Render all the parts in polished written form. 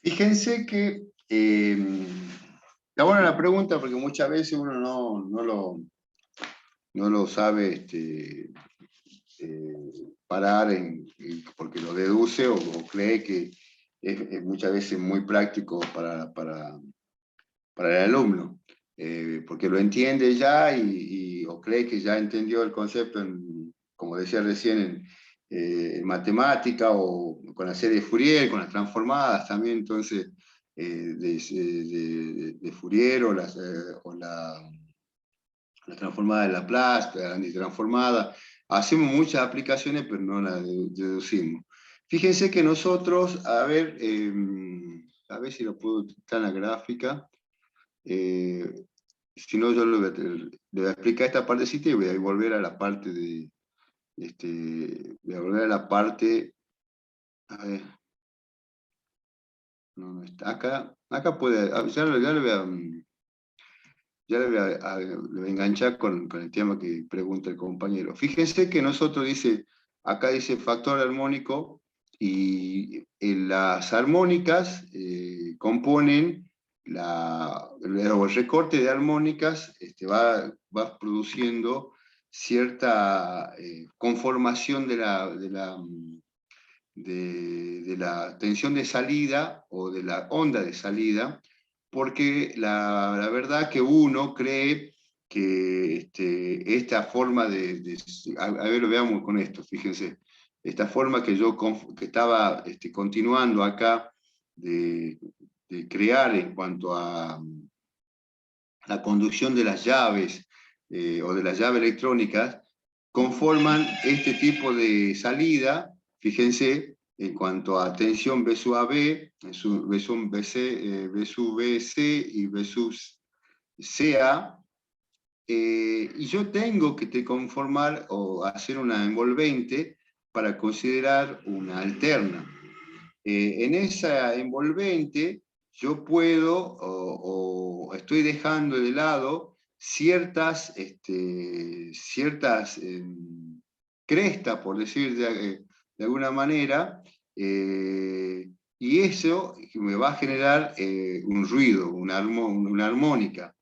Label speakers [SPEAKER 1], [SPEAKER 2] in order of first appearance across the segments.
[SPEAKER 1] Fíjense que está buena la pregunta porque muchas veces uno no lo sabe parar porque lo deduce o cree que es muchas veces muy práctico para el alumno, porque lo entiende ya o cree que ya entendió el concepto, como decía recién, en matemática o con la serie de Fourier, con las transformadas también, entonces, de Fourier la transformada de Laplace, la antitransformada. Hacemos muchas aplicaciones, pero no las deducimos. Fíjense que nosotros, a ver si lo puedo quitar en la gráfica. Si no, yo le voy a explicar esta partecita y voy a volver a la parte voy a volver a la parte, a ver, no está acá puede, ya le voy a enganchar con el tema que pregunta el compañero. Fíjense que nosotros acá dice factor armónico, y las armónicas componen el recorte de armónicas va produciendo cierta conformación de la tensión de salida o de la onda de salida, porque la verdad que uno cree que esta forma a ver, lo veamos con esto, fíjense, esta forma que estaba continuando acá de crear en cuanto a la conducción de las llaves o de las llaves electrónicas, conforman este tipo de salida, fíjense, en cuanto a tensión B sub AB, B sub BC, B sub BC y B sub CA, y yo tengo que conformar o hacer una envolvente para considerar una alterna. En esa envolvente yo puedo o estoy dejando de lado ciertas crestas, por decir de alguna manera, y eso me va a generar un ruido, una armónica.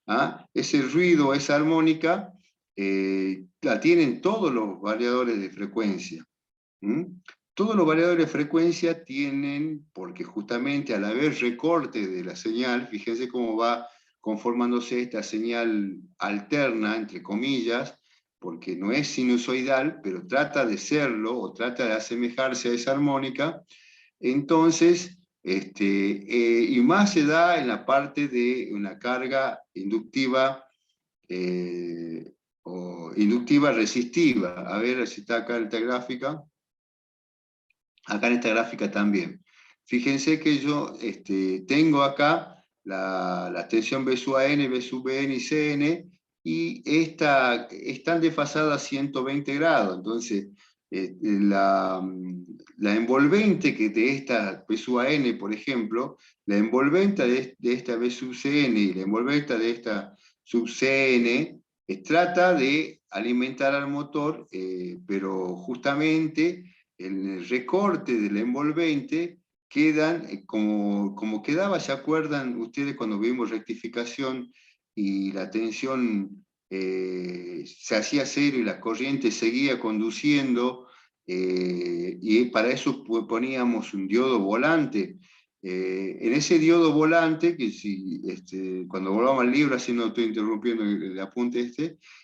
[SPEAKER 1] ¿Ah? Ese ruido, esa armónica, la tienen todos los variadores de frecuencia. ¿Mm? Todos los variadores de frecuencia tienen, porque justamente al haber recorte de la señal, fíjense cómo va conformándose esta señal alterna, entre comillas, porque no es sinusoidal, pero trata de serlo o trata de asemejarse a esa armónica. Entonces, y más se da en la parte de una carga inductiva o inductiva resistiva. A ver si está acá en esta gráfica. Acá en esta gráfica también. Fíjense que yo tengo acá la tensión B sub AN, B sub BN y CN, y están desfasadas 120 grados. Entonces, la envolvente que de esta B sub AN, por ejemplo, la envolvente de esta B sub CN y la envolvente de esta sub CN, trata de alimentar al motor, pero justamente en el recorte del envolvente quedan, como quedaba, ¿se acuerdan ustedes cuando vimos rectificación y la tensión se hacía cero y la corriente seguía conduciendo? Y para eso poníamos un diodo volante. En ese diodo volante, que si, cuando volvamos al libro, así no estoy interrumpiendo el apunte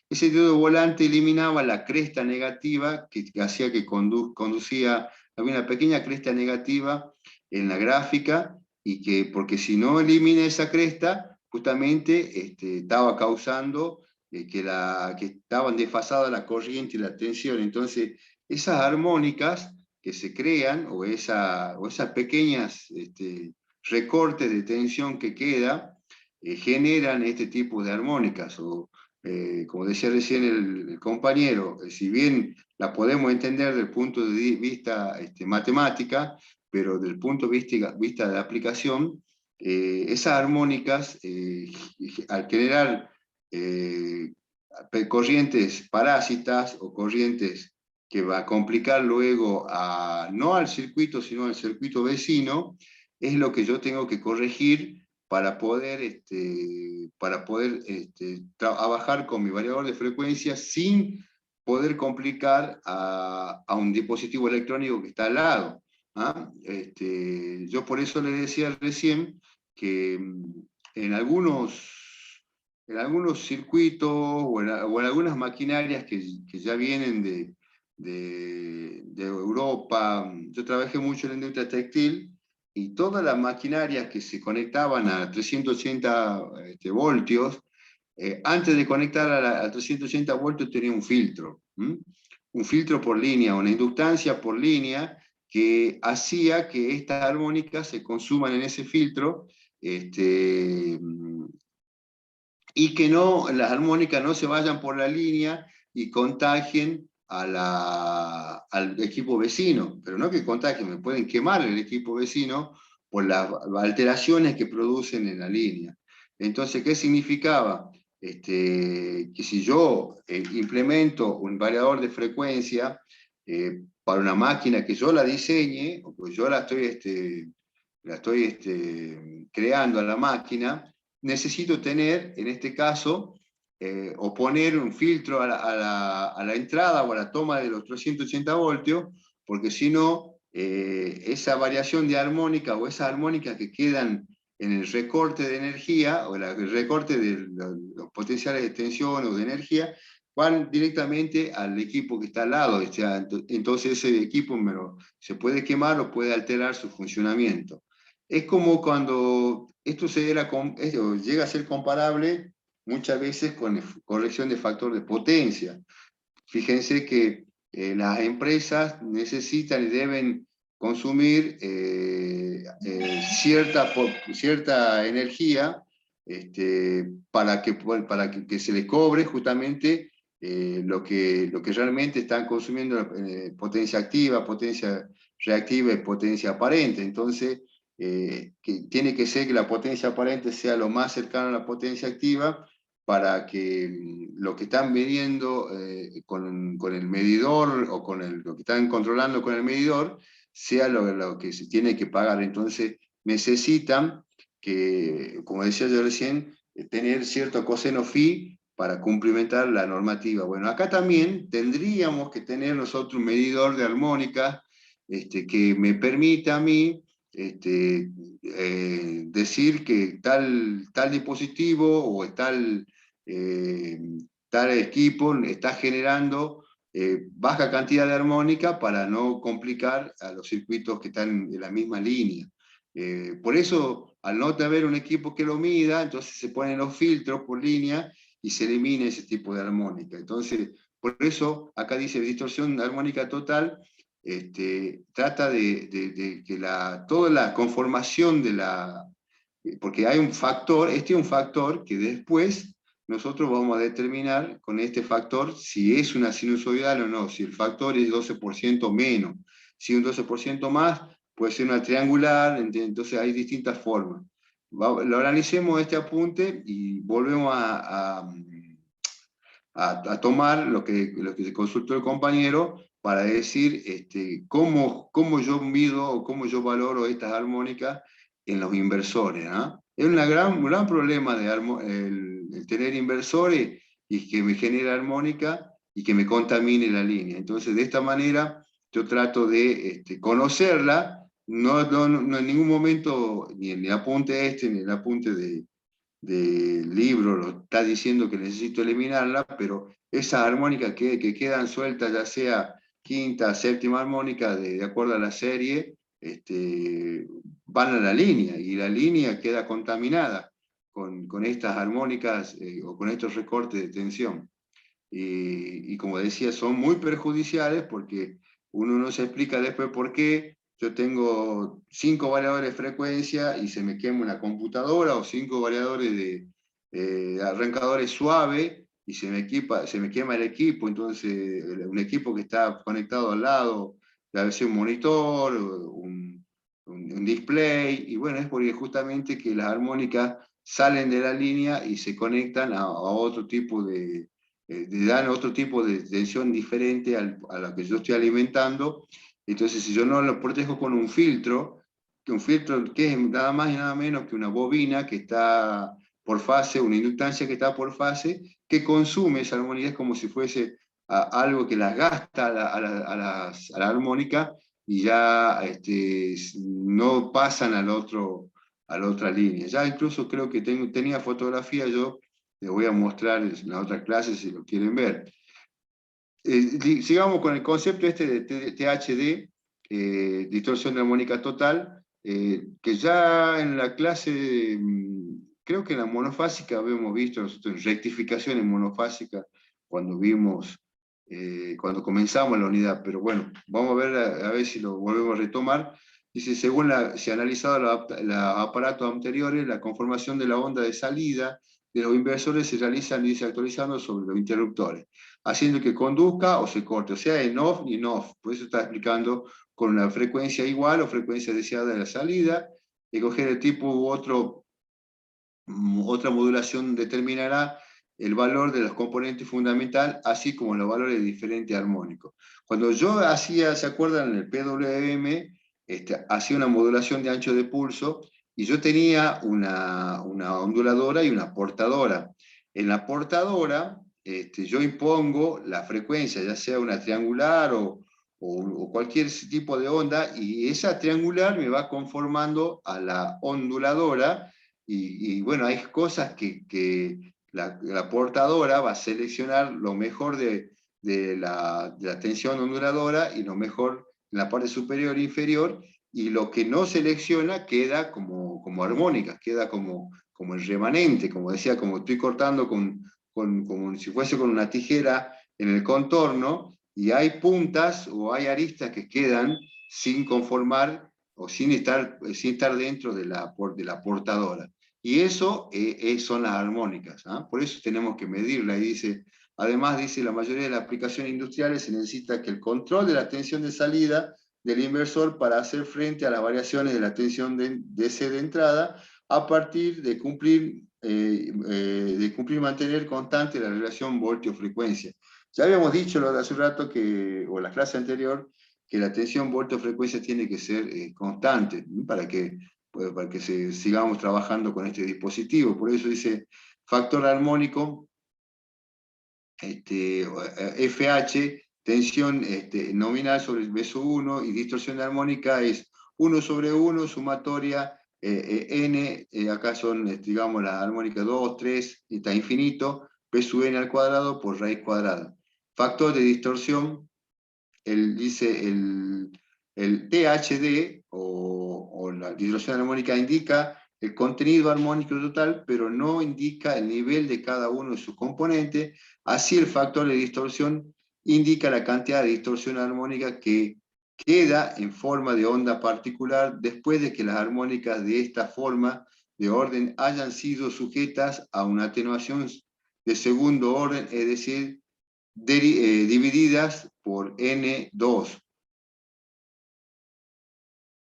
[SPEAKER 1] ese diodo volante eliminaba la cresta negativa que hacía que conducía, había una pequeña cresta negativa en la gráfica, y porque si no elimina esa cresta, justamente estaba causando que estaban desfasadas la corriente y la tensión. Entonces, esas armónicas que se crean, o esas pequeñas recortes de tensión que queda, generan este tipo de armónicas, como decía recién el compañero, si bien la podemos entender desde el punto de vista matemática, pero desde el punto de vista de aplicación, esas armónicas, al generar corrientes parásitas o corrientes que va a complicar luego no al circuito, sino al circuito vecino, es lo que yo tengo que corregir para poder, trabajar con mi variador de frecuencia sin poder complicar a un dispositivo electrónico que está al lado. ¿Ah? Yo por eso le decía recién que en algunos circuitos o en algunas maquinarias que ya vienen de Europa, yo trabajé mucho en la industria textil, y todas las maquinarias que se conectaban a 380 voltios, antes de conectar a 380 voltios tenía un filtro, un filtro por línea, una inductancia por línea, que hacía que estas armónicas se consuman en ese filtro, y que las armónicas no se vayan por la línea y contagien al equipo vecino, pero no que contagien, me pueden quemar el equipo vecino por las alteraciones que producen en la línea. Entonces, ¿qué significaba? Que si yo implemento un variador de frecuencia para una máquina que yo la diseñe, o que yo la estoy creando a la máquina, necesito tener, en este caso, o poner un filtro a la entrada o a la toma de los 380 voltios, porque si no, esa variación de armónica o esas armónicas que quedan en el recorte de energía o el recorte de los potenciales de tensión o de energía, van directamente al equipo que está al lado. Entonces ese equipo se puede quemar o puede alterar su funcionamiento. Es como cuando esto llega a ser comparable muchas veces con corrección de factor de potencia. Fíjense que las empresas necesitan y deben consumir cierta energía, para que se les cobre justamente lo que realmente están consumiendo, potencia activa, potencia reactiva y potencia aparente. Entonces, que tiene que ser que la potencia aparente sea lo más cercana a la potencia activa, para que lo que están midiendo con el medidor o lo que están controlando con el medidor sea lo que se tiene que pagar. Entonces necesitan que, como decía yo recién, tener cierto coseno phi para cumplimentar la normativa. Bueno, acá también tendríamos que tener nosotros un medidor de armónica que me permita a mí decir que tal dispositivo o eh, tal equipo está generando baja cantidad de armónica para no complicar a los circuitos que están en la misma línea. Por eso, al no tener un equipo que lo mida, entonces se ponen los filtros por línea y se elimina ese tipo de armónica. Entonces, por eso acá dice distorsión armónica total. Trata de que toda la conformación porque hay un factor, es un factor que después nosotros vamos a determinar con este factor si es una sinusoidal o no, si el factor es 12% menos, si un 12% más puede ser una triangular. Entonces hay distintas formas. Lo analicemos este apunte y volvemos a tomar lo que se consultó el compañero para decir cómo yo mido o cómo yo valoro estas armónicas en los inversores, ¿no? Es un gran problema el tener inversores y que me genere armónica y que me contamine la línea. Entonces, de esta manera, yo trato de conocerla. No en ningún momento, ni en el apunte ni en el apunte del libro lo está diciendo que necesito eliminarla, pero esas armónicas que quedan sueltas, ya sea quinta, séptima armónica, de acuerdo a la serie, van a la línea, y la línea queda contaminada con estas armónicas o con estos recortes de tensión. Y como decía, son muy perjudiciales porque uno no se explica después por qué yo tengo 5 variadores de frecuencia y se me quema una computadora, o 5 variadores de arrancadores suaves y se me quema el equipo. Entonces, un equipo que está conectado al lado, a veces un monitor, un display, y bueno, es porque justamente que las armónicas salen de la línea y se conectan a otro tipo dan otro tipo de tensión diferente a la que yo estoy alimentando. Entonces, si yo no lo protejo con un filtro, un filtro que es nada más y nada menos que una bobina que está por fase, una inductancia que está por fase, que consume esa armónica, es como si fuese algo que las gasta a la armónica y ya no pasan a la otra línea. Ya incluso creo que tenía fotografía, yo les voy a mostrar en la otra clase si lo quieren ver. Sigamos con el concepto este de THD, distorsión de armónica total, que ya en la clase, creo que en la monofásica habíamos visto nosotros rectificaciones monofásicas cuando vimos, cuando comenzamos la unidad, pero bueno, vamos a ver a ver si lo volvemos a retomar. Dice, según se ha analizado los aparatos anteriores, la conformación de la onda de salida de los inversores se realiza, dice, actualizando sobre los interruptores, haciendo que conduzca o se corte, o sea, en off y en off. Por eso está explicando con una frecuencia igual o frecuencia deseada de la salida. Escoger el tipo u otra modulación determinará el valor de los componentes fundamental, así como los valores de diferentes armónicos. Cuando yo hacía, ¿se acuerdan? En el PWM, hacía una modulación de ancho de pulso y yo tenía una onduladora y una portadora. En la portadora, yo impongo la frecuencia, ya sea una triangular o cualquier tipo de onda, y esa triangular me va conformando a la onduladora, y bueno, hay cosas que la portadora va a seleccionar lo mejor de la tensión onduladora y lo mejor en la parte superior e inferior, y lo que no selecciona queda como armónicas, queda como el remanente, como decía, como estoy cortando como si fuese con una tijera en el contorno, y hay puntas o hay aristas que quedan sin conformar o sin estar dentro de de la portadora. Y eso son las armónicas. ¿Ah? Por eso tenemos que medirla. Y dice, además, dice, la mayoría de las aplicaciones industriales se necesita que el control de la tensión de salida del inversor para hacer frente a las variaciones de la tensión DC de entrada a partir de cumplir y mantener constante la relación voltio-frecuencia. Ya habíamos dicho lo de hace un rato, o la clase anterior, que la tensión voltio-frecuencia tiene que ser constante para que sigamos trabajando con este dispositivo. Por eso dice factor armónico, FH, tensión nominal sobre el beso 1 y distorsión de armónica es 1 sobre 1, sumatoria n, acá son, digamos, la armónica 2, 3, está infinito, P sub n al cuadrado por raíz cuadrada. Factor de distorsión, dice el THD o la distorsión armónica indica el contenido armónico total, pero no indica el nivel de cada uno de sus componentes. Así el factor de distorsión indica la cantidad de distorsión armónica que queda en forma de onda particular después de que las armónicas de esta forma de orden hayan sido sujetas a una atenuación de segundo orden, es decir, divididas por N2.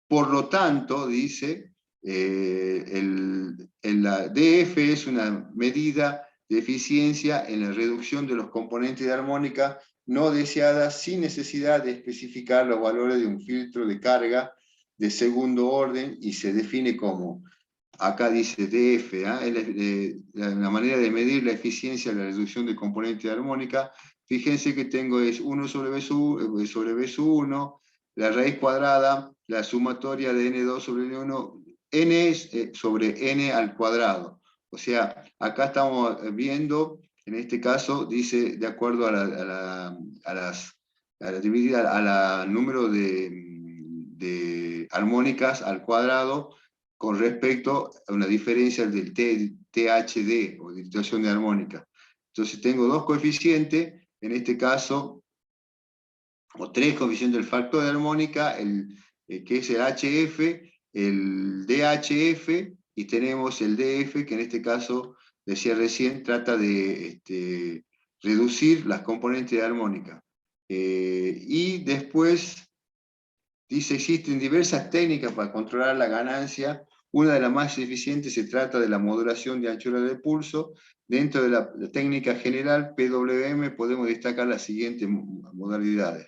[SPEAKER 1] Por lo tanto, dice, la DF es una medida de eficiencia en la reducción de los componentes de armónica no deseadas sin necesidad de especificar los valores de un filtro de carga de segundo orden, y se define como, acá dice DF, la manera de medir la eficiencia de la reducción de componentes de armónica. Fíjense que tengo es 1 sobre B1, la raíz cuadrada, la sumatoria de N2 sobre N1, N es sobre N al cuadrado. O sea, acá estamos viendo, en este caso, dice, de acuerdo dividida a la número de armónicas al cuadrado con respecto a una diferencia del THD, o distorsión de armónica. Entonces tengo dos coeficientes, en este caso, o tres coeficientes del factor de armónica, que es el HF, el DHF, y tenemos el DF, que en este caso, decía recién, trata de reducir las componentes de armónica. Y después dice, existen diversas técnicas para controlar la ganancia. Una de las más eficientes se trata de la modulación de anchura de pulso. Dentro de la técnica general PWM podemos destacar las siguientes modalidades.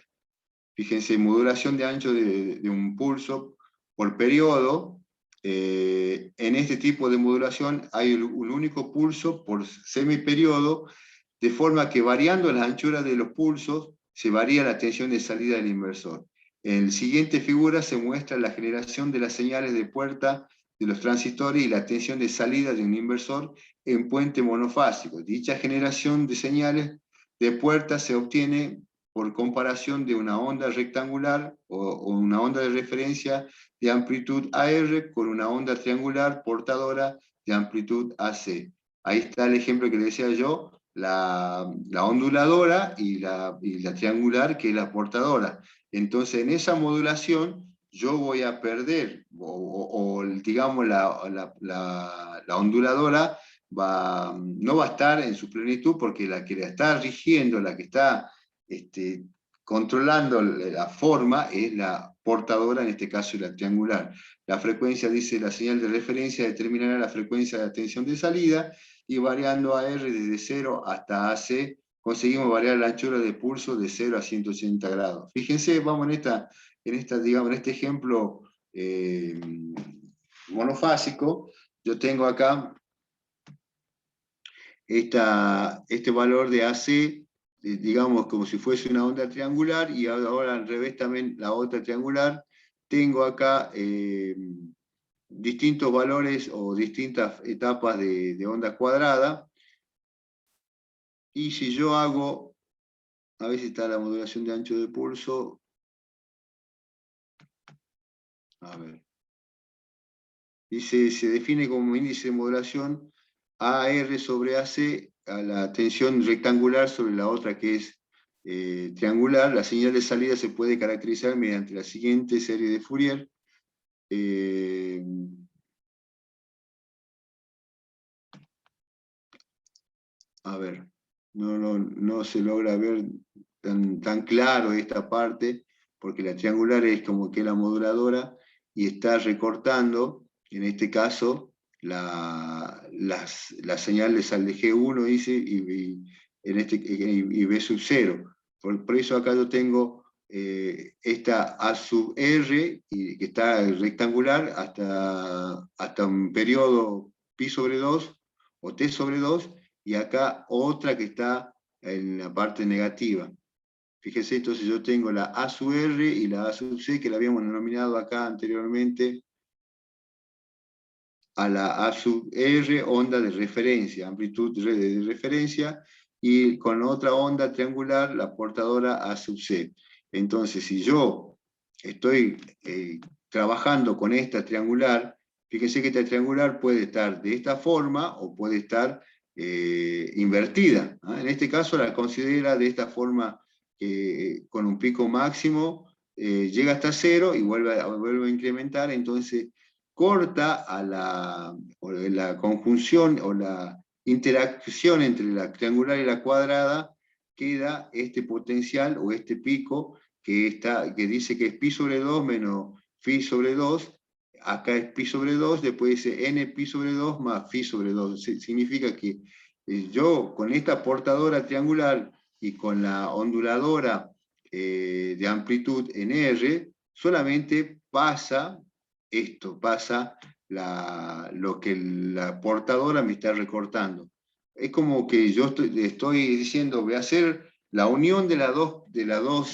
[SPEAKER 1] Fíjense, modulación de ancho de un pulso por periodo. En este tipo de modulación hay un único pulso por semiperiodo, de forma que variando la anchura de los pulsos, se varía la tensión de salida del inversor. En la siguiente figura se muestra la generación de las señales de puerta de los transistores y la tensión de salida de un inversor en puente monofásico. Dicha generación de señales de puerta se obtiene por comparación de una onda rectangular o una onda de referencia de amplitud AR con una onda triangular portadora de amplitud AC. Ahí está el ejemplo que le decía yo, la onduladora y la triangular, que es la portadora. Entonces, en esa modulación, yo voy a perder, digamos, la onduladora no va a estar en su plenitud, porque la que la está rigiendo, la que está controlando la forma, es la portadora, en este caso la triangular. La frecuencia, dice la señal de referencia, determinará la frecuencia de la tensión de salida, y variando AR desde 0 hasta AC, conseguimos variar la anchura de pulso de 0 a 180 grados. Fíjense, vamos digamos, en este ejemplo monofásico, yo tengo acá este valor de AC, digamos, como si fuese una onda triangular, y ahora al revés también la otra triangular. Tengo acá distintos valores o distintas etapas de onda cuadrada, y si yo hago, a ver si está la modulación de ancho de pulso, a ver, dice, se define como índice de modulación AR sobre AC a la tensión rectangular sobre la otra que es triangular. La señal de salida se puede caracterizar mediante la siguiente serie de Fourier. A ver, no se logra ver tan claro esta parte, porque la triangular es como que la moduladora y está recortando, en este caso, la señal de sal de G1, dice, y B sub 0. Por eso acá yo tengo esta A sub R, que está rectangular hasta un periodo pi sobre 2 o t sobre 2, y acá otra que está en la parte negativa. Fíjense, entonces yo tengo la A sub R y la A sub C, que la habíamos denominado acá anteriormente a la A sub R, onda de referencia, amplitud de referencia, y con otra onda triangular, la portadora A sub C. Entonces, si yo estoy trabajando con esta triangular, fíjense que esta triangular puede estar de esta forma o puede estar invertida. En este caso la considera de esta forma, con un pico máximo, llega hasta 0 y vuelve a incrementar. Entonces corta a la conjunción o la interacción entre la triangular y la cuadrada, queda este potencial o este pico que dice que es pi sobre 2 menos phi sobre 2. Acá es pi sobre 2, después dice n pi sobre 2 más phi sobre 2. Significa que yo con esta portadora triangular y con la onduladora de amplitud en R, solamente pasa lo que la portadora me está recortando. Es como que yo estoy diciendo, voy a hacer la unión de las dos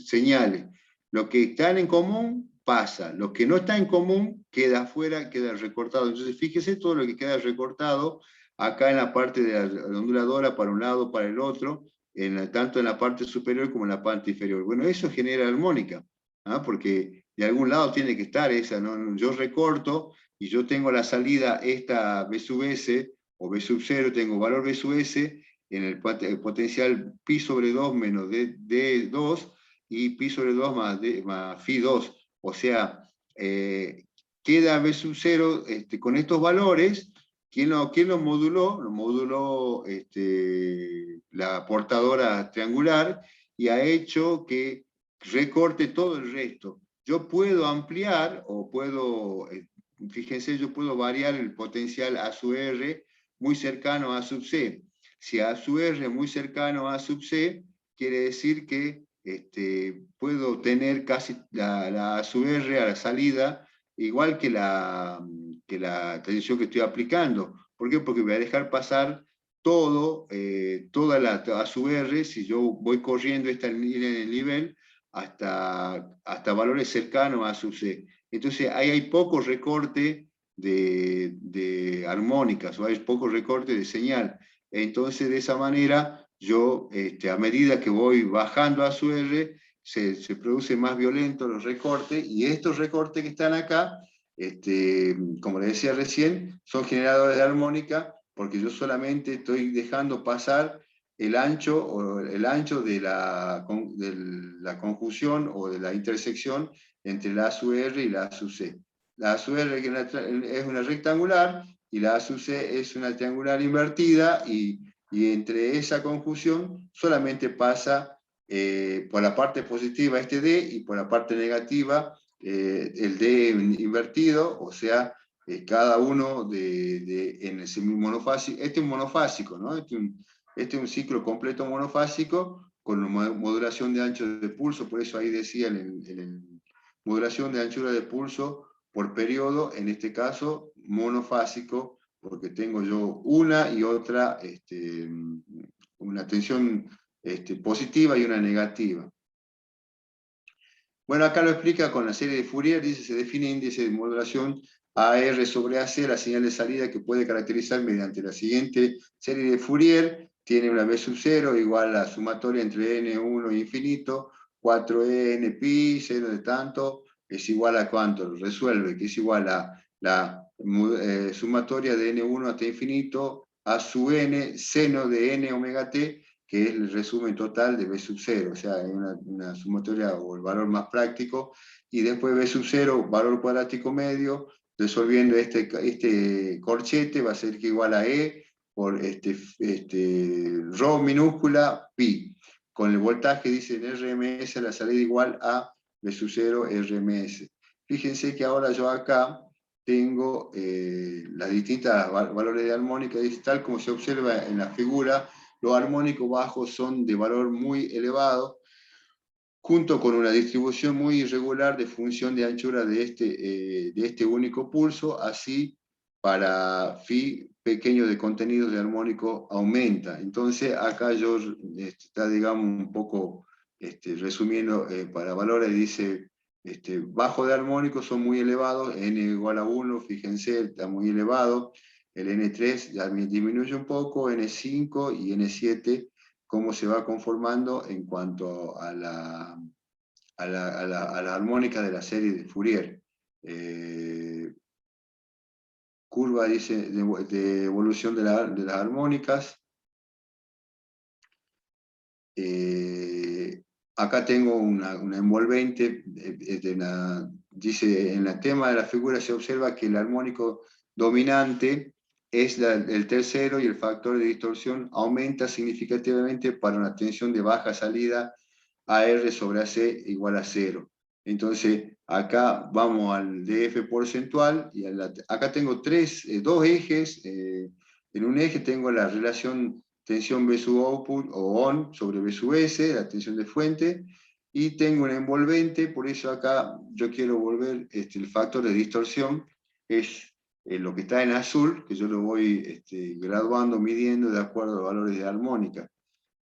[SPEAKER 1] señales. Lo que están en común pasa, lo que no está en común queda afuera, queda recortado. Entonces fíjese todo lo que queda recortado acá en la parte de la onduladora, para un lado, para el otro, tanto en la parte superior como en la parte inferior. Bueno, eso genera armónica, porque de algún lado tiene que estar esa, ¿no? Yo recorto y yo tengo la salida esta B sub S o B sub 0, tengo valor B sub S en el potencial pi sobre 2 menos D2 y pi sobre 2 más phi 2. O sea, queda B sub 0 con estos valores. ¿Quién lo moduló? Lo moduló la portadora triangular, y ha hecho que recorte todo el resto. Yo puedo ampliar o puedo, fíjense, yo puedo variar el potencial A sub R muy cercano a A sub C. Si A sub R es muy cercano a A sub C, quiere decir que puedo tener casi la ASUR a la salida, igual que la tensión que estoy aplicando. ¿Por qué? Porque voy a dejar pasar toda la ASUR, si yo voy corriendo esta línea de nivel, hasta valores cercanos a su C. Entonces ahí hay poco recorte de armónicas, o hay poco recorte de señal. Entonces de esa manera yo, a medida que voy bajando a su R, se produce más violento los recortes, y estos recortes que están acá, como le decía recién, son generadores de armónica, porque yo solamente estoy dejando pasar el ancho de la conjunción o de la intersección entre la A sub R y la A sub C. La A sub R es una rectangular y la A sub C es una triangular invertida, y entre esa conjunción solamente pasa por la parte positiva este D, y por la parte negativa el D invertido, o sea, cada uno en ese monofásico. Este es un monofásico, ¿no? Este es un ciclo completo monofásico con modulación de ancho de pulso, por eso ahí decía modulación de anchura de pulso por periodo, en este caso monofásico, porque tengo yo una y otra, una tensión positiva y una negativa. Bueno, acá lo explica con la serie de Fourier, dice, se define índice de modulación AR sobre AC, la señal de salida que puede caracterizar mediante la siguiente serie de Fourier, tiene una B sub 0 igual a la sumatoria entre N1 e infinito, 4N pi, 0 de tanto, es igual a cuánto, resuelve, que es igual a la sumatoria de N1 hasta infinito, a sub N, seno de N omega T, que es el resumen total de B sub 0, o sea, hay una sumatoria o el valor más práctico, y después B sub 0, valor cuadrático medio, resolviendo este corchete va a ser que igual a E por ρ minúscula pi, con el voltaje, dice en RMS, la salida igual a B sub 0 RMS. Fíjense que ahora yo acá tengo las distintas valores de armónica, tal como se observa en la figura. Los armónicos bajos son de valor muy elevado, junto con una distribución muy irregular de función de anchura de este único pulso. Así, para phi pequeño de contenido de armónico aumenta. Entonces acá yo está, digamos, un poco resumiendo, para valores dice, bajo de armónicos son muy elevados, n igual a 1, fíjense, está muy elevado. El N3 ya disminuye un poco, N5 y N7, cómo se va conformando en cuanto a la armónica de la serie de Fourier. Curva, dice, de evolución de las armónicas. Acá tengo una envolvente, dice, en el tema de la figura se observa que el armónico dominante es el tercero, y el factor de distorsión aumenta significativamente para una tensión de baja salida AR sobre AC igual a 0. Entonces, acá vamos al DF porcentual, y acá tengo dos ejes. En un eje tengo la relación tensión B sub output o on sobre B sub S, la tensión de fuente, y tengo un envolvente. Por eso acá yo quiero volver, el factor de distorsión es lo que está en azul, que yo lo voy graduando, midiendo de acuerdo a los valores de armónica.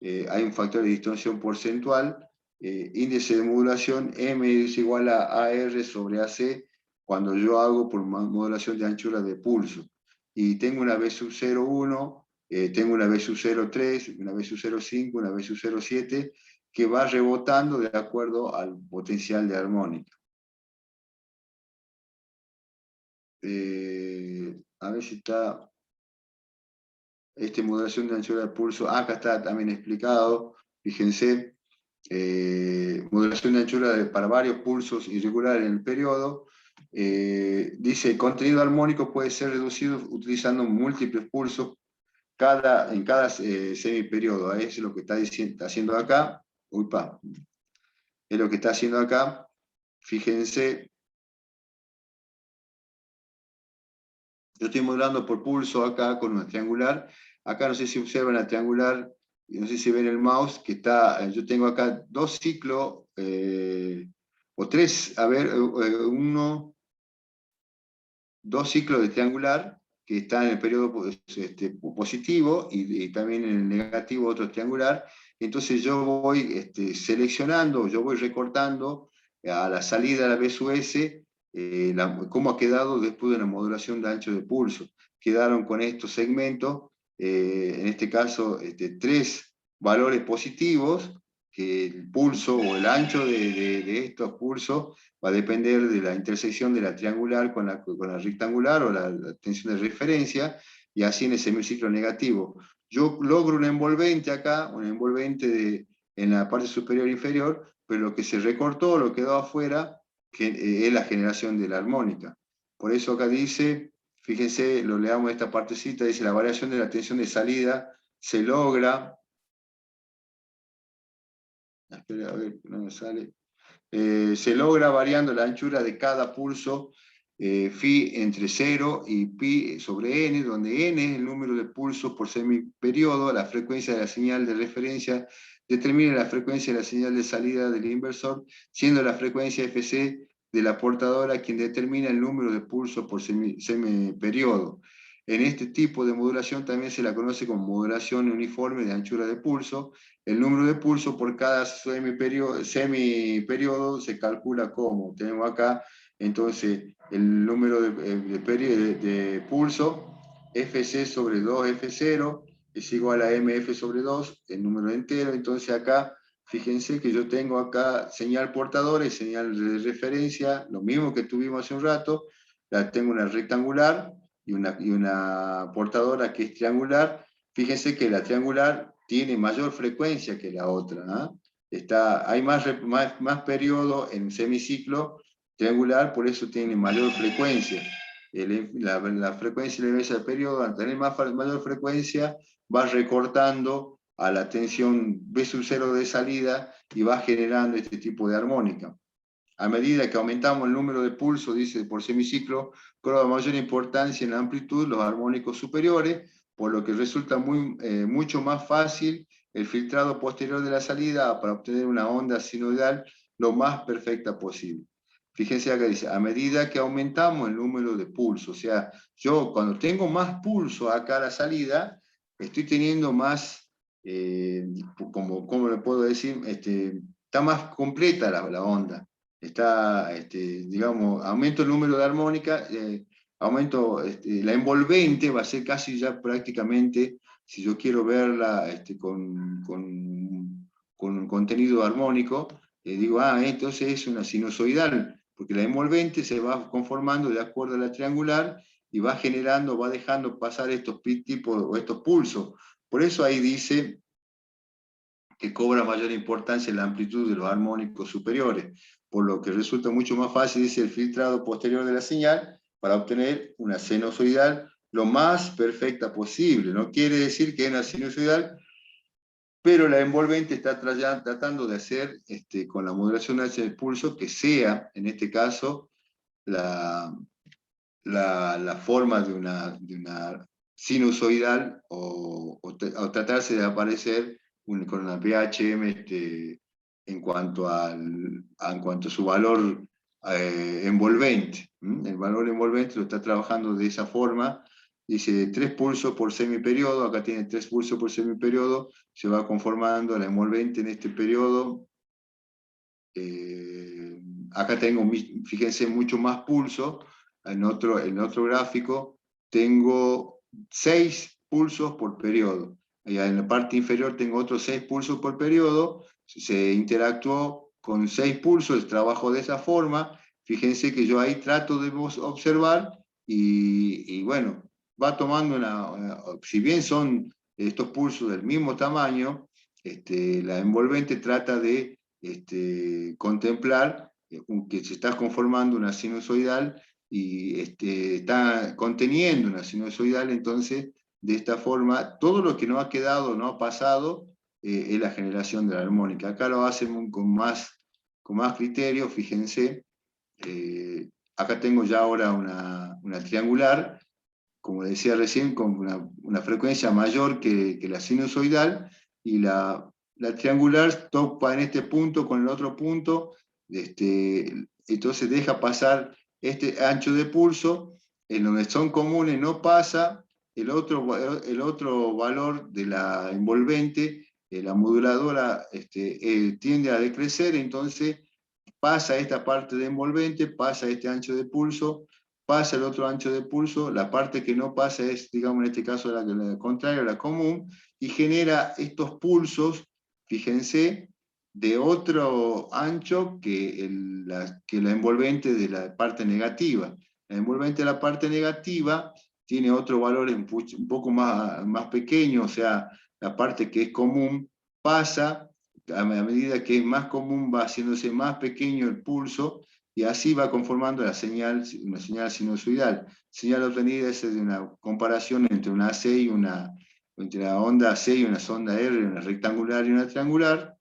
[SPEAKER 1] Hay un factor de distorsión porcentual, índice de modulación, M es igual a AR sobre AC, cuando yo hago por modulación de anchura de pulso. Y tengo una B sub 0,1, tengo una B sub 0,3, una B sub 0,5, una B sub 0,7, que va rebotando de acuerdo al potencial de armónica. A ver si está... modulación de anchura de pulso, acá está también explicado, fíjense, modulación de anchura para varios pulsos irregulares en el periodo. Dice, el contenido armónico puede ser reducido utilizando múltiples pulsos en cada semiperiodo. Eso es lo que está haciendo acá. Upa, es lo que está haciendo acá. Fíjense, yo estoy modulando por pulso acá con una triangular. Acá no sé si observan la triangular, no sé si ven el mouse, que está, yo tengo acá dos ciclos, o tres, a ver, dos ciclos de triangular, que están en el periodo positivo y también en el negativo otro triangular. Entonces yo voy seleccionando, yo voy recortando a la salida de la B sub S cómo ha quedado después de una modulación de ancho de pulso. Quedaron con estos segmentos, en este caso tres valores positivos, que el pulso o el ancho de estos pulsos va a depender de la intersección de la triangular con la rectangular o la tensión de referencia, y así en el semiciclo negativo. Yo logro un envolvente acá, un envolvente en la parte superior e inferior, pero lo que se recortó, lo que quedó afuera, es la generación de la armónica. Por eso acá dice, fíjense, lo leamos esta partecita, dice la variación de la tensión de salida se logra, espera, a ver, no me sale, se logra variando la anchura de cada pulso phi entre 0 y pi sobre n, donde n es el número de pulsos por semiperiodo. La frecuencia de la señal de referencia determina la frecuencia de la señal de salida del inversor, siendo la frecuencia Fc de la portadora quien determina el número de pulsos por semiperiodo. En este tipo de modulación también se la conoce como modulación uniforme de anchura de pulso. El número de pulsos por cada semiperiodo se calcula como. Tenemos acá entonces el número de pulso, Fc sobre 2F0 es igual a MF sobre 2, el número entero. Entonces acá, fíjense que yo tengo acá señal portadora y señal de referencia, lo mismo que tuvimos hace un rato. La tengo una rectangular y una portadora que es triangular. Fíjense que la triangular tiene mayor frecuencia que la otra. Hay más periodo en semiciclo triangular, por eso tiene mayor frecuencia. La frecuencia y la inversa del periodo, al tener mayor frecuencia, va recortando a la tensión B sub 0 de salida y va generando este tipo de armónica. A medida que aumentamos el número de pulsos, dice, por semiciclo, cobra mayor importancia en la amplitud los armónicos superiores, por lo que resulta mucho más fácil el filtrado posterior de la salida para obtener una onda sinusoidal lo más perfecta posible. Fíjense acá dice, a medida que aumentamos el número de pulsos, o sea, yo cuando tengo más pulso acá a la salida, estoy teniendo más, ¿cómo le puedo decir? Está más completa la onda. Está, digamos, aumento el número de armónica, aumento la envolvente, va a ser casi ya prácticamente, si yo quiero verla con un contenido armónico, digo, entonces es una sinusoidal, porque la envolvente se va conformando de acuerdo a la triangular y va generando, va dejando pasar estos tipos o estos pulsos. Por eso ahí dice que cobra mayor importancia la amplitud de los armónicos superiores, por lo que resulta mucho más fácil, dice, el filtrado posterior de la señal para obtener una sinusoidal lo más perfecta posible. No quiere decir que es una sinusoidal, pero la envolvente está tratando de hacer, con la modulación del pulso, que sea, en este caso, la forma de una sinusoidal o tratarse de aparecer con una PHM en cuanto a su valor envolvente. El valor envolvente lo está trabajando de esa forma. Dice 3 pulsos por semiperiodo, acá tiene 3 pulsos por semiperiodo, se va conformando la envolvente en este periodo. Acá tengo, fíjense, mucho más pulso. En otro gráfico tengo 6 pulsos por periodo. Y en la parte inferior tengo otros 6 pulsos por periodo. Se interactuó con 6 pulsos, trabajo de esa forma. Fíjense que yo ahí trato de observar y bueno, va tomando si bien son estos pulsos del mismo tamaño, la envolvente trata de contemplar que se está conformando una sinusoidal y está conteniendo una sinusoidal. Entonces, de esta forma, todo lo que no ha quedado, no ha pasado, es la generación de la armónica. Acá lo hacen con más criterio, fíjense. Acá tengo ya ahora una triangular, como decía recién, con una frecuencia mayor que la sinusoidal, y la triangular topa en este punto con el otro punto, entonces deja pasar este ancho de pulso, en donde son comunes no pasa, el otro valor de la envolvente, la moduladora tiende a decrecer, entonces pasa esta parte de envolvente, pasa este ancho de pulso, pasa el otro ancho de pulso, la parte que no pasa es, digamos, en este caso la contraria, la común, y genera estos pulsos, fíjense, de otro ancho que la envolvente de la parte negativa. La envolvente de la parte negativa tiene otro valor un poco más pequeño, o sea, la parte que es común pasa, a medida que es más común va haciéndose más pequeño el pulso, y así va conformando una señal sinusoidal. Señal obtenida es de una comparación entre una AC y entre la onda AC y una sonda R, una rectangular y una triangular.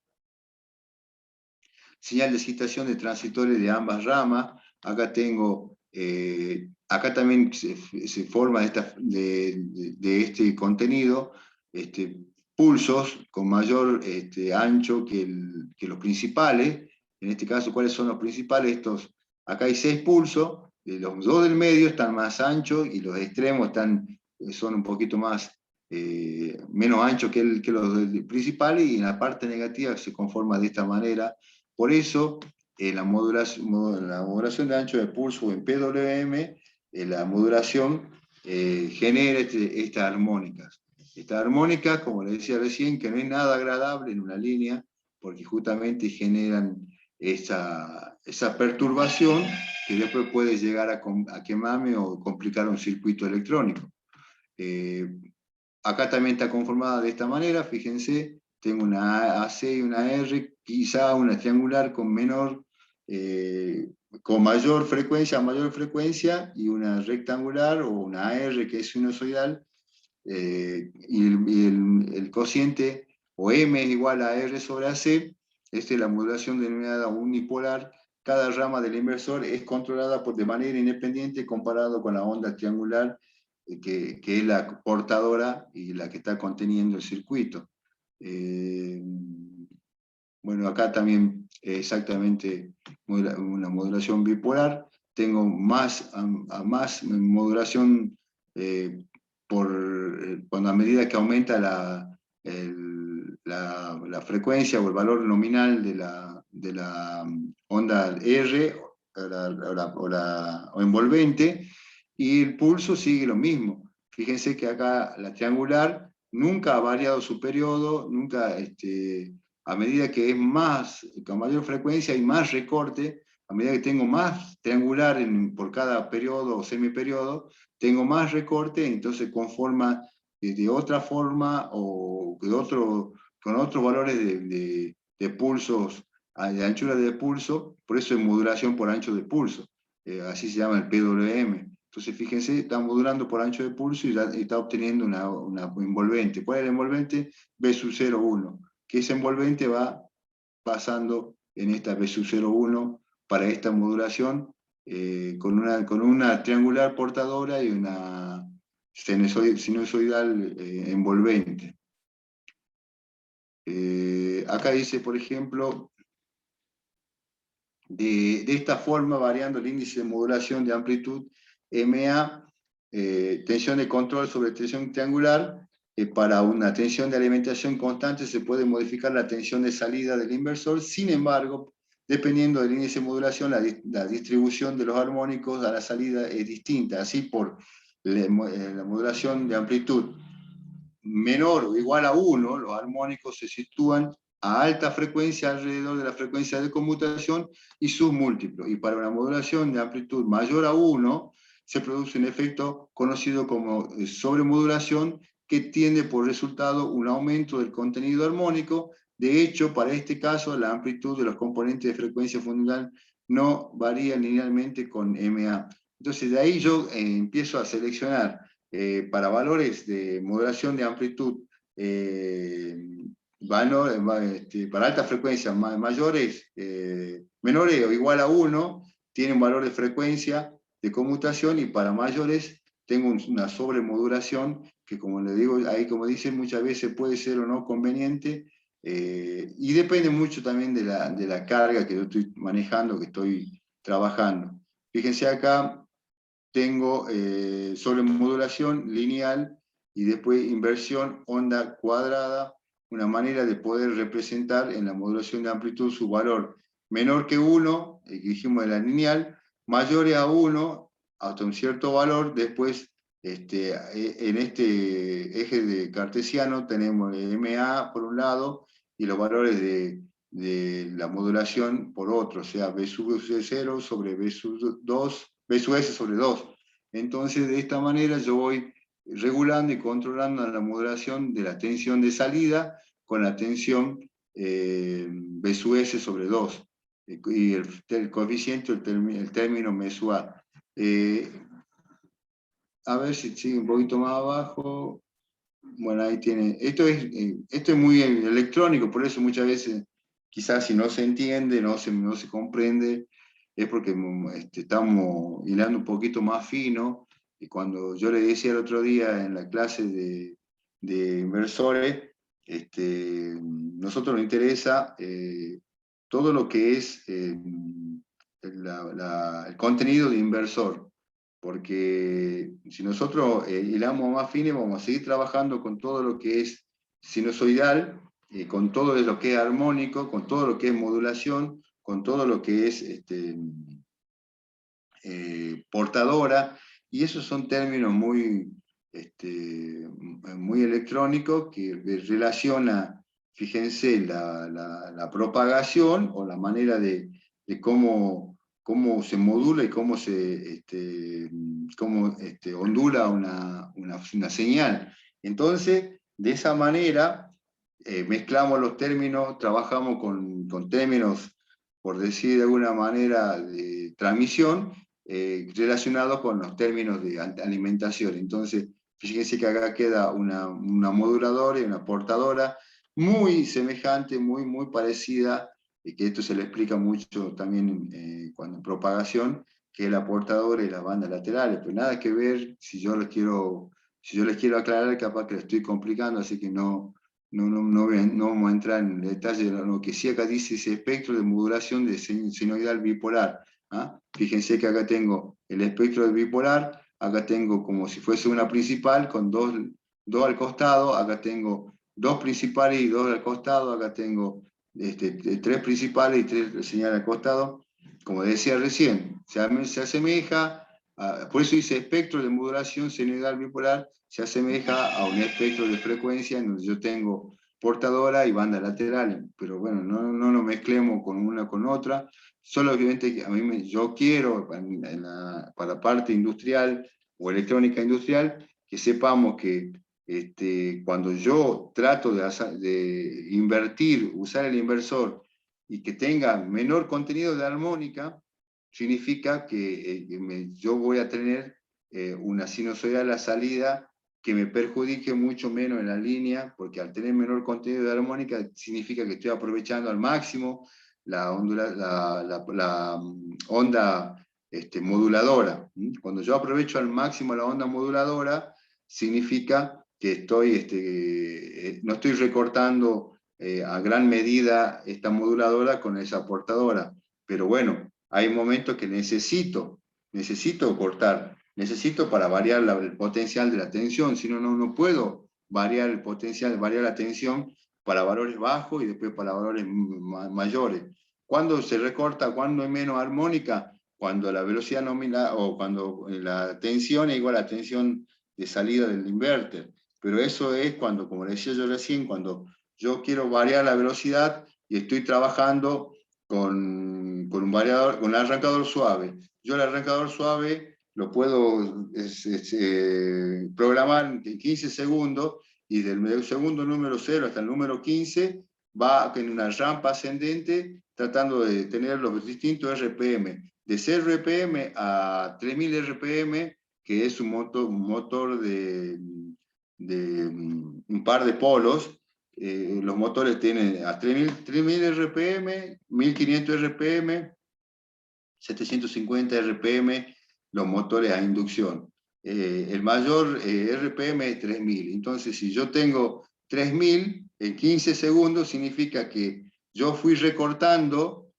[SPEAKER 1] Señal de excitación de transitores de ambas ramas. Acá tengo, acá también se forma de este contenido, pulsos con mayor ancho que los principales. En este caso, ¿cuáles son los principales? Acá hay 6 pulsos, los 2 del medio están más anchos y los extremos son un poquito menos anchos que los principales, y en la parte negativa se conforma de esta manera. Por eso, la modulación de ancho de pulso en PWM, la modulación genera estas armónicas. Estas armónicas, como les decía recién, que no es nada agradable en una línea, porque justamente generan esa perturbación que después puede llegar a quemarme o complicar un circuito electrónico. Acá también está conformada de esta manera, fíjense, tengo una AC y una R, quizá una triangular con mayor frecuencia, y una rectangular o una AR que es sinusoidal, y el cociente o M es igual a R sobre AC. Esta es la modulación denominada unipolar. Cada rama del inversor es controlada de manera independiente comparado con la onda triangular, que es la portadora y la que está conteniendo el circuito. Bueno, acá también exactamente una modulación bipolar. Tengo más modulación cuando a medida que aumenta la frecuencia o el valor nominal de la onda R o envolvente, y el pulso sigue lo mismo. Fíjense que acá la triangular nunca ha variado su periodo, nunca, a medida que con mayor frecuencia hay más recorte, a medida que tengo más triangular por cada periodo o semiperiodo, tengo más recorte, entonces conforma de otra forma o con otros valores de pulsos, de anchura de pulso, por eso es modulación por ancho de pulso, así se llama el PWM. Entonces, fíjense, está modulando por ancho de pulso y está obteniendo una envolvente. ¿Cuál es la envolvente? B sub 0,1, que esa envolvente va pasando en esta B sub 0,1 para esta modulación, con una triangular portadora y una sinusoidal envolvente. Acá dice, por ejemplo, de esta forma, variando el índice de modulación de amplitud MA, tensión de control sobre tensión triangular, para una tensión de alimentación constante se puede modificar la tensión de salida del inversor. Sin embargo, dependiendo del índice de modulación, la distribución de los armónicos a la salida es distinta. Así, por la modulación de amplitud menor o igual a 1, los armónicos se sitúan a alta frecuencia alrededor de la frecuencia de conmutación y sus múltiplos. Y para una modulación de amplitud mayor a 1, se produce un efecto conocido como sobremodulación, que tiene por resultado un aumento del contenido armónico. De hecho, para este caso, la amplitud de los componentes de frecuencia fundamental no varía linealmente con MA. Entonces, de ahí yo empiezo a seleccionar para valores de modulación de amplitud, para alta frecuencia menores o igual a 1, tienen valor de frecuencia de conmutación, y para mayores tengo una sobremodulación que como le digo, ahí como dicen, muchas veces puede ser o no conveniente, y depende mucho también de la carga que yo estoy manejando, que estoy trabajando. Fíjense acá, tengo sobre modulación lineal y después inversión onda cuadrada, una manera de poder representar en la modulación de amplitud su valor menor que 1, que dijimos de la lineal, mayor a 1 hasta un cierto valor. Después, en este eje de cartesiano tenemos el MA por un lado y los valores de la modulación por otro, o sea, B sub 0 sobre B sub 2, B sub S sobre 2. Entonces, de esta manera yo voy regulando y controlando la modulación de la tensión de salida con la tensión B sub S sobre 2. Y el coeficiente, el término M sub A. A ver si sigue un poquito más abajo. Bueno, ahí tiene. Esto es muy electrónico, por eso muchas veces, quizás si no se entiende, no se comprende, es porque estamos hilando un poquito más fino. Y cuando yo le decía el otro día en la clase de inversores, nosotros nos interesa todo lo que es el contenido de inversor, porque si nosotros hilamos más fines, vamos a seguir trabajando con todo lo que es sinusoidal, con todo lo que es armónico, con todo lo que es modulación, con todo lo que es portadora, y esos son términos muy electrónicos que relaciona, fíjense, la propagación o la manera de cómo se modula y cómo ondula una señal. Entonces, de esa manera, mezclamos los términos, trabajamos con términos, por decir de alguna manera, de transmisión, relacionados con los términos de alimentación. Entonces, fíjense que acá queda una moduladora y una portadora muy semejante, muy parecida, y que esto se le explica mucho también cuando en propagación, que es la portadora y las bandas laterales, pero nada que ver. Si yo les quiero aclarar, capaz que lo estoy complicando, así que no vamos a entrar en detalle de lo que sí acá dice ese espectro de modulación de senoidal bipolar. ¿Ah? Fíjense que acá tengo el espectro de bipolar, acá tengo como si fuese una principal con dos al costado, acá tengo dos principales y dos al costado, acá tengo tres principales y tres señales al costado. Como decía recién, se asemeja, por eso dice espectro de modulación senoidal bipolar, se asemeja a un espectro de frecuencia en donde yo tengo portadora y banda lateral, pero bueno, no nos mezclemos con una con otra. Solo obviamente que yo quiero para la parte industrial o electrónica industrial que sepamos que cuando yo trato de invertir, usar el inversor y que tenga menor contenido de armónica, significa que yo voy a tener una sinusoidal a la salida que me perjudique mucho menos en la línea, porque al tener menor contenido de armónica significa que estoy aprovechando al máximo la onda moduladora. Cuando yo aprovecho al máximo la onda moduladora, significa que no estoy recortando a gran medida esta moduladora con esa portadora. Pero bueno, hay momentos que necesito cortar, necesito para variar el potencial de la tensión, si no, no puedo variar el potencial, variar la tensión para valores bajos y después para valores mayores. ¿Cuándo se recorta? ¿Cuándo hay menos armónica? Cuando la velocidad nominal o cuando la tensión es igual a la tensión de salida del inverter. Pero eso es cuando, como decía yo recién, cuando yo quiero variar la velocidad y estoy trabajando con un variador, con un arrancador suave. Yo el arrancador suave lo puedo programar en 15 segundos y del segundo número 0 hasta el número 15 va en una rampa ascendente tratando de tener los distintos RPM. De 0 RPM a 3000 RPM, que es un motor de un par de polos. Los motores tienen a 3000 RPM, 1500 RPM, 750 RPM, los motores a inducción. el mayor RPM es 3000. Entonces, si yo tengo 3000 en 15 segundos, significa que yo fui recortando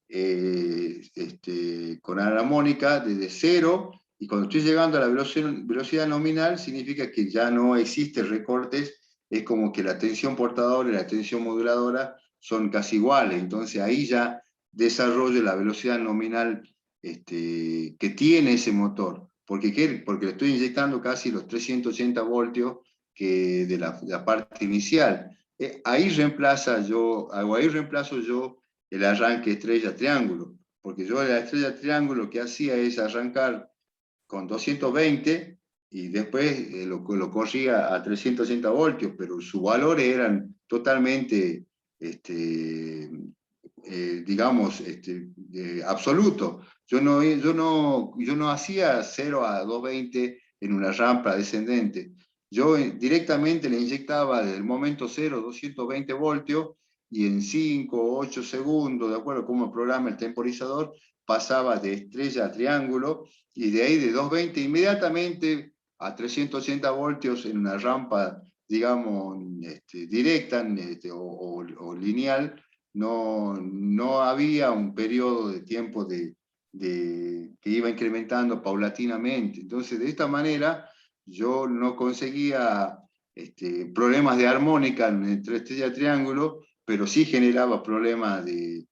[SPEAKER 1] con armónica desde cero, y cuando estoy llegando a la velocidad nominal, significa que ya no existe recortes, es como que la tensión portadora y la tensión moduladora son casi iguales. Entonces ahí ya desarrollo la velocidad nominal que tiene ese motor. Porque le estoy inyectando casi los 380 voltios de la parte inicial. Ahí reemplazo yo el arranque estrella-triángulo, porque yo la estrella-triángulo lo que hacía es arrancar con 220 y después lo corría a 380 voltios, pero sus valores eran totalmente, digamos, absolutos. Yo no hacía 0 a 220 en una rampa descendente. Yo directamente le inyectaba desde el momento 0 220 voltios, y en 5 o 8 segundos, de acuerdo a cómo programa el temporizador, pasaba de estrella a triángulo, y de ahí de 220 inmediatamente a 380 voltios en una rampa, digamos, directa, o lineal. No había un periodo de tiempo que iba incrementando paulatinamente. Entonces, de esta manera, yo no conseguía problemas de armónica entre estrella y triángulo, pero sí generaba problemas de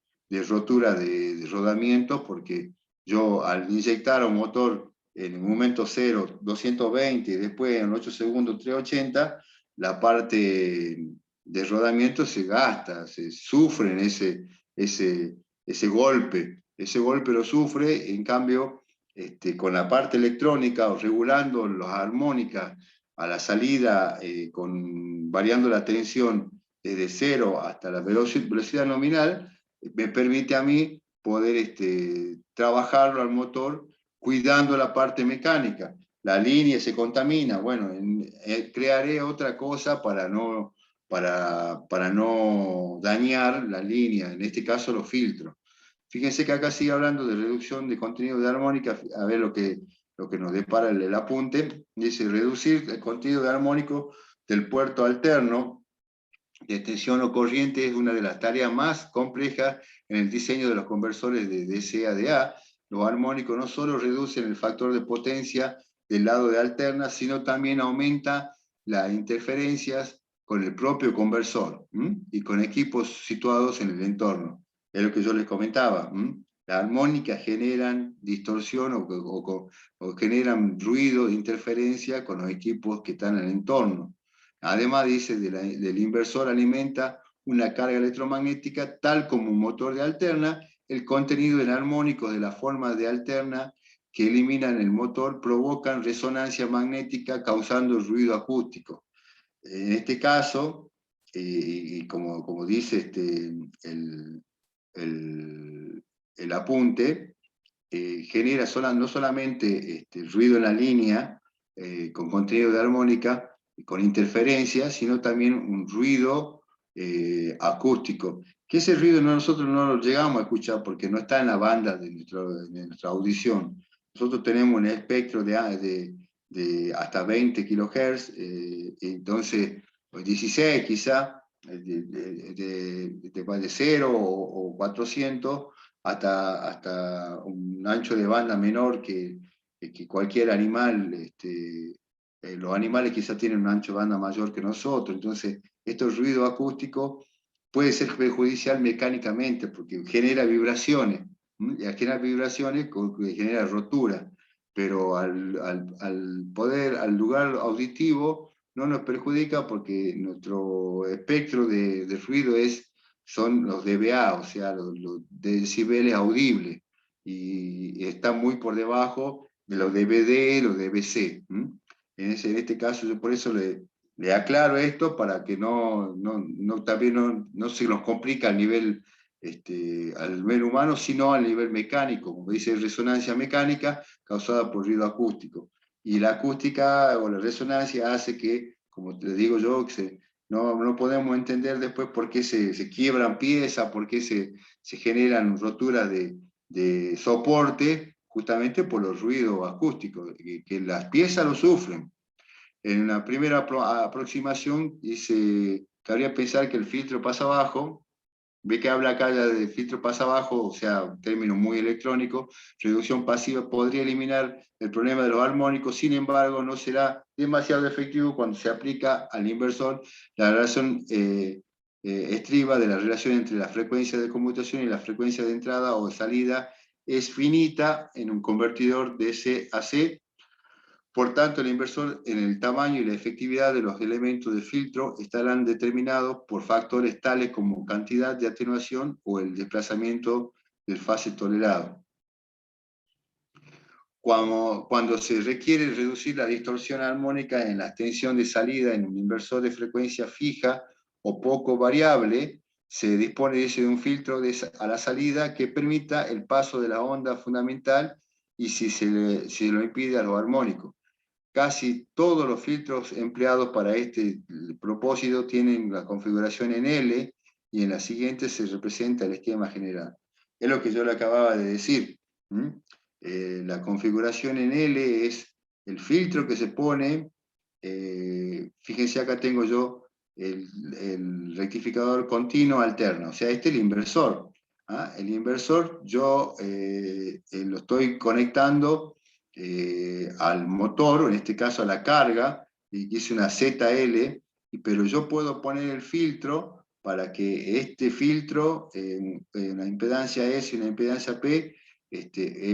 [SPEAKER 1] rotura de rodamiento, porque yo al inyectar a un motor en el momento 0, 220, y después en 8 segundos 380, la parte de rodamiento se gasta, se sufre en ese golpe. Ese golpe lo sufre. En cambio, con la parte electrónica, o regulando las armónicas a la salida, variando la tensión desde 0 hasta la velocidad nominal, me permite a mí poder trabajarlo al motor cuidando la parte mecánica. La línea se contamina, bueno, crearé otra cosa para no dañar la línea, en este caso los filtros. Fíjense que acá sigue hablando de reducción de contenido de armónica, a ver lo que nos depara el apunte. Dice: reducir el contenido de armónico del puerto alterno de tensión o corriente es una de las tareas más complejas en el diseño de los conversores de DC-a. Los armónicos no solo reducen el factor de potencia del lado de alterna, sino también aumenta las interferencias con el propio conversor y con equipos situados en el entorno. Es lo que yo les comentaba. Las armónicas generan distorsión o generan ruido de interferencia con los equipos que están en el entorno. Además, dice, del inversor alimenta una carga electromagnética tal como un motor de alterna. El contenido en armónicos de la forma de alterna que eliminan el motor provocan resonancia magnética, causando ruido acústico. En este caso, y como dice el apunte, genera no solamente ruido en la línea con contenido de armónica, con interferencia, sino también un ruido acústico. Que ese ruido nosotros no lo llegamos a escuchar porque no está en la banda de nuestra audición. Nosotros tenemos un espectro de hasta 20 kHz, entonces 16 quizá, de 0 o 400, hasta un ancho de banda menor que cualquier animal. Los animales quizás tienen un ancho de banda mayor que nosotros. Entonces, estos ruidos acústicos puede ser perjudicial mecánicamente porque genera vibraciones, y al generar vibraciones genera rotura, pero al lugar auditivo no nos perjudica, porque nuestro espectro de ruido son los dBA, o sea, los decibeles audibles, y está muy por debajo de los dBd, los dBc. En este caso, yo por eso le aclaro esto, para que también no se nos complica al nivel humano, sino al nivel mecánico, como dice, resonancia mecánica causada por ruido acústico. Y la acústica o la resonancia hace que, como te digo yo, no podemos entender después por qué se quiebran piezas, por qué se generan roturas de soporte, justamente por los ruidos acústicos, que las piezas lo sufren. En una primera aproximación cabría pensar que el filtro pasa abajo. Ve que habla acá ya de filtro pasa abajo, o sea, un término muy electrónico. Reducción pasiva podría eliminar el problema de los armónicos, sin embargo, no será demasiado efectivo cuando se aplica al inversor la relación estriba de la relación entre la frecuencia de conmutación y la frecuencia de entrada o de salida es finita en un convertidor de C a C. Por tanto, el inversor en el tamaño y la efectividad de los elementos de filtro estarán determinados por factores tales como cantidad de atenuación o el desplazamiento del fase tolerado. Cuando se requiere reducir la distorsión armónica en la extensión de salida en un inversor de frecuencia fija o poco variable, se dispone de un filtro a la salida que permita el paso de la onda fundamental y si se lo impide a lo armónico. Casi todos los filtros empleados para este propósito tienen la configuración en L y en la siguiente se representa el esquema general. Es lo que yo le acababa de decir. La configuración en L es el filtro que se pone. Fíjense, acá tengo yo el rectificador continuo alterno, o sea, este es el inversor. El inversor yo lo estoy conectando al motor, o en este caso a la carga, y es una ZL, pero yo puedo poner el filtro para que este filtro, una impedancia S y una impedancia P,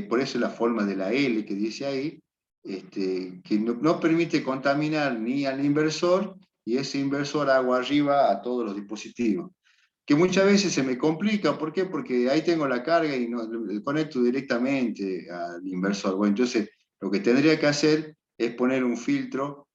[SPEAKER 1] por eso la forma de la L que dice ahí, que no permite contaminar ni al inversor, y ese inversor hago arriba a todos los dispositivos. Que muchas veces se me complica, ¿por qué? Porque ahí tengo la carga y no conecto directamente al inversor. Bueno, entonces lo que tendría que hacer es poner un filtro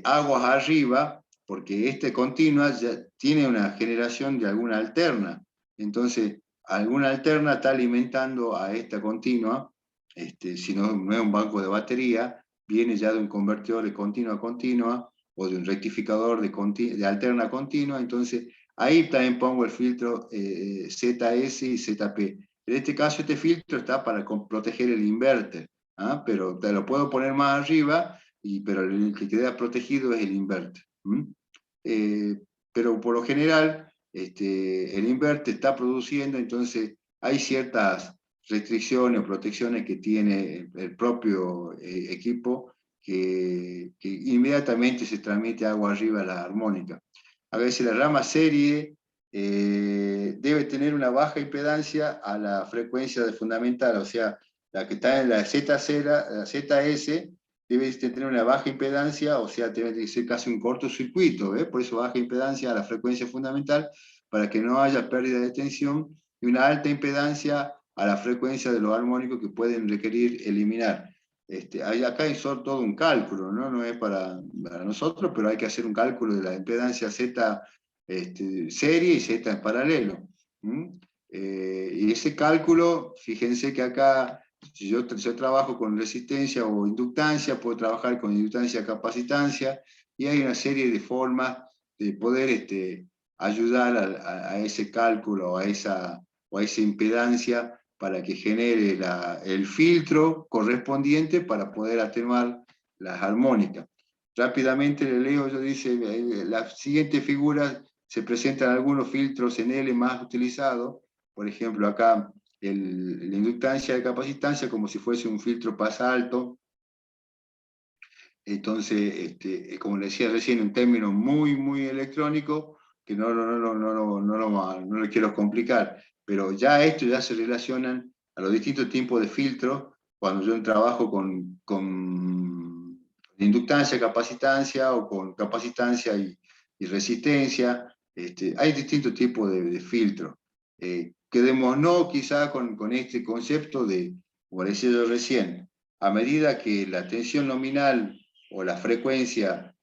[SPEAKER 1] aguas arriba, porque este continua ya tiene una generación de alguna alterna. Entonces, alguna alterna está alimentando a esta continua, si no es un banco de batería, viene ya de un convertidor de continua a continua o de un rectificador de alterna a continua. Entonces, ahí también pongo el filtro ZS y ZP. En este caso, este filtro está para proteger el inverter, pero te lo puedo poner más arriba, pero el que queda protegido es el inverter. Pero por lo general, el inverter está produciendo, entonces hay ciertas restricciones o protecciones que tiene el propio equipo que inmediatamente se transmite agua arriba a la armónica. A veces la rama serie debe tener una baja impedancia a la frecuencia de fundamental, o sea, la que está en la ZS debe tener una baja impedancia, o sea, debe que ser casi un cortocircuito, por eso baja impedancia a la frecuencia fundamental, para que no haya pérdida de tensión, y una alta impedancia a la frecuencia de los armónicos que pueden requerir eliminar. Acá hay todo un cálculo, no es para nosotros, pero hay que hacer un cálculo de la impedancia Z serie y Z en paralelo. Y ese cálculo, fíjense que acá, si yo trabajo con resistencia o inductancia, puedo trabajar con inductancia capacitancia, y hay una serie de formas de poder ayudar a ese cálculo o a esa impedancia para que genere el filtro correspondiente para poder atenuar las armónicas. Rápidamente le leo, yo dice, la siguiente figura se presentan algunos filtros en L más utilizados, por ejemplo acá la inductancia de capacitancia como si fuese un filtro pasa alto. Entonces, como le decía recién, un término muy electrónico, que no lo quiero complicar, pero ya esto ya se relacionan a los distintos tipos de filtros cuando yo trabajo con inductancia, capacitancia, o con capacitancia y resistencia. Hay distintos tipos de filtros. Quedémonos quizá con este concepto como decía yo recién, a medida que la tensión nominal o la frecuencia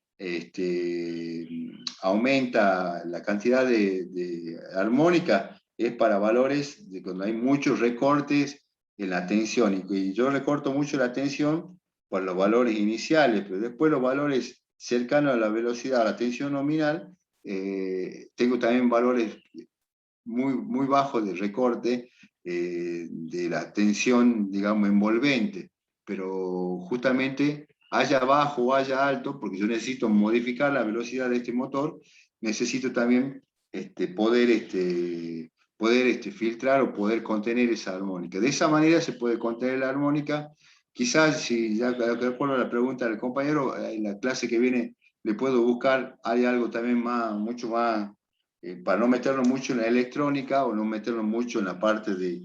[SPEAKER 1] aumenta la cantidad de armónica, es para valores de cuando hay muchos recortes en la tensión. Y yo recorto mucho la tensión por los valores iniciales, pero después los valores cercanos a la velocidad, a la tensión nominal, tengo también valores muy bajos de recorte, de la tensión, digamos, envolvente, pero justamente haya bajo o haya alto, porque yo necesito modificar la velocidad de este motor, necesito también poder filtrar o poder contener esa armónica. De esa manera se puede contener la armónica. Quizás, si ya de acuerdo a la pregunta del compañero, en la clase que viene le puedo buscar, hay algo también mucho más, para no meterlo mucho en la electrónica o no meterlo mucho en la parte de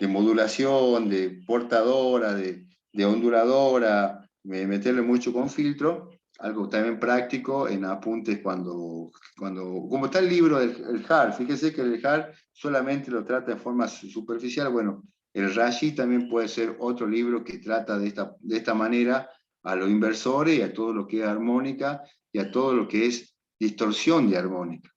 [SPEAKER 1] modulación, de portadora, de onduladora, meterle mucho con filtro, algo también práctico en apuntes como está el libro del HAR, fíjese que el HAR solamente lo trata de forma superficial, bueno, el Rashi también puede ser otro libro que trata de esta manera a los inversores y a todo lo que es armónica y a todo lo que es distorsión de armónica.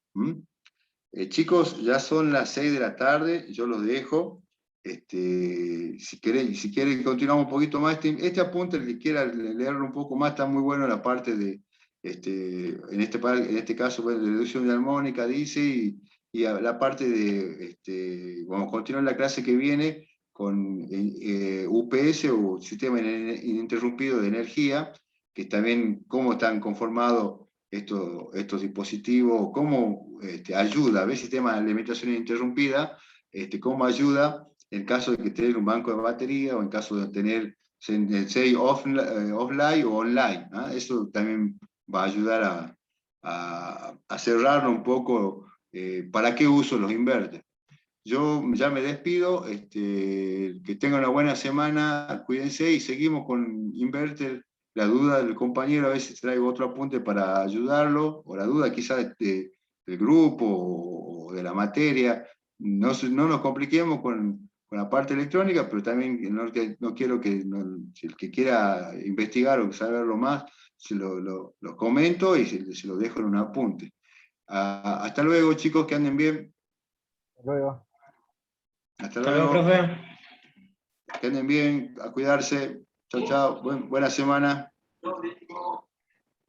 [SPEAKER 1] Chicos, ya son las 6 de la tarde, yo los dejo. Si quieren continuamos un poquito más. Este apunte, el que quiera leerlo un poco más, está muy bueno en la parte de, en este caso, bueno, de reducción de armónica, dice, y a la parte de, vamos a continuar la clase que viene con UPS o Sistema Ininterrumpido de Energía, que también cómo están conformados estos dispositivos, cómo ayuda, ¿ves? Sistema de alimentación ininterrumpida, cómo ayuda en caso de que tener un banco de batería o en caso de tener sensei offline o online. ¿Ah? Eso también va a ayudar a cerrarlo un poco para qué uso los inverter. Yo ya me despido, que tengan una buena semana, cuídense y seguimos con Inverter. La duda del compañero, a veces traigo otro apunte para ayudarlo, o la duda quizás del grupo o de la materia. No nos compliquemos con la parte electrónica, pero también no quiero si el que quiera investigar o saberlo más, se lo comento y se lo dejo en un apunte. Hasta luego, chicos, que anden bien.
[SPEAKER 2] Hasta luego.
[SPEAKER 1] Hasta
[SPEAKER 3] Hasta luego,
[SPEAKER 1] luego.
[SPEAKER 3] profe.
[SPEAKER 1] Que anden bien, a cuidarse. Chao, chao. Buena semana.